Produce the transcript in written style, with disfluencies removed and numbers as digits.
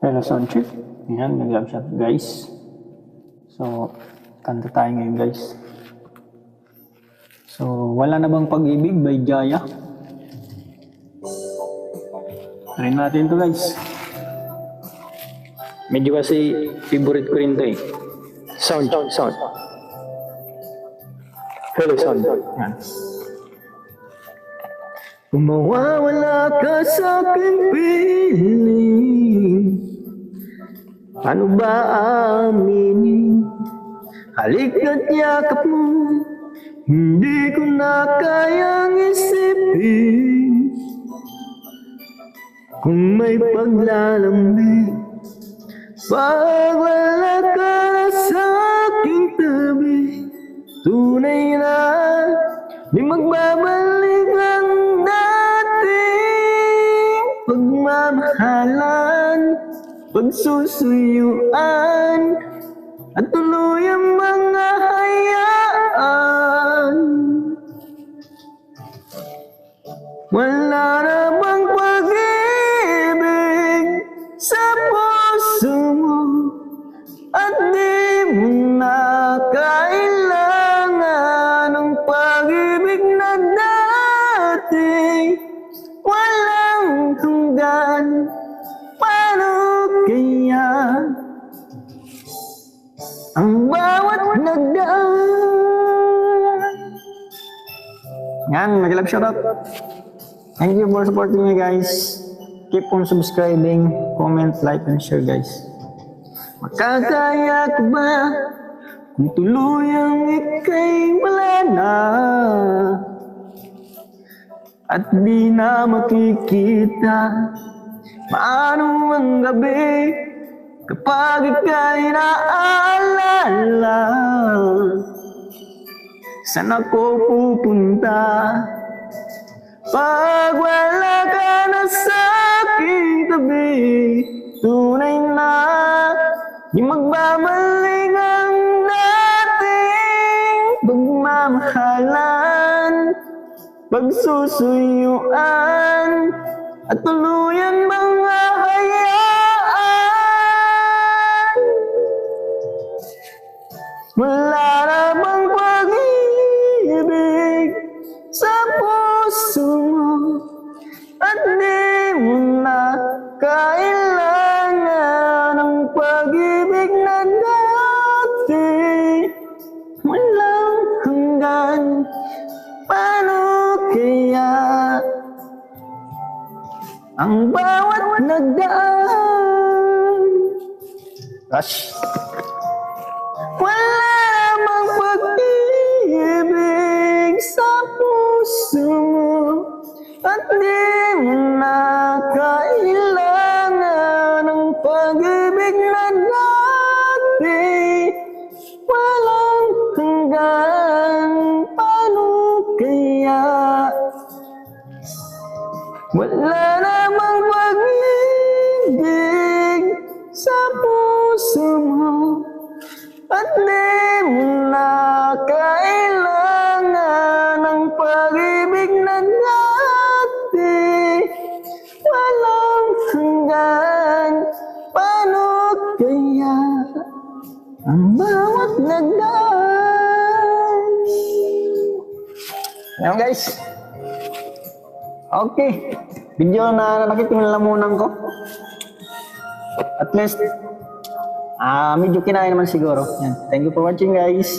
Hello, sound check. Yan, nag-lab shot guys. So, kanta tayo ngayon guys. So, Wala na bang pag-ibig by Jaya? Try natin to guys. Medyo kasi favorite ko rin to eh. Sound. Hello, sound. Yan. Kung mawawala ka sa aking piling, ano ba aminin? Halik at yakap mo, hindi ko na kayang isipin. Kung may paglalambing, pag wala ka na sa aking tabi, tunay na di magbabalik ang dating pagmamahalan, pagsusuyuan, at tuloy ang mga hayaan. Wala na bang pag-ibig sa puso mo, at di mo na kailangan ng pag-ibig na dati walang hanggan. Paano kaya ang bawat nagdaan? Yan, mag-love shoutout. Thank you for supporting me guys. Keep on subscribing, comment, like, and share guys. Makakaya ko ba kung tuluyang ika'y wala na, at di na makikita? Paano ang gabi kapag ika'y naaalala? Saan ako pupunta pag wala ka na sa aking tabi? Tunay na di magbabalik ang dating pagmamahalan, pagsusuyuan, at tuluyan mga hayaan. Wala na bang pag-ibig sa puso mo, at di mo na kailangan ng pag-ibig na dati walang hanggan. Paano kaya ang bawat nagdaan? Rush. Wala namang pag-ibig sa puso mo, at di mo na kailangan ng pag-ibig na dati walang hanggan. Paano kaya wala namang pag-ibig sa puso mo, at di mo na kailangan ng pag-ibig na dati walang hanggan. Paano kaya ang bawat nagdaan? Ayan guys. Okay. Video na nakikilalamunan ko. At least, medyo kinain naman siguro. Yan. Thank you for watching guys.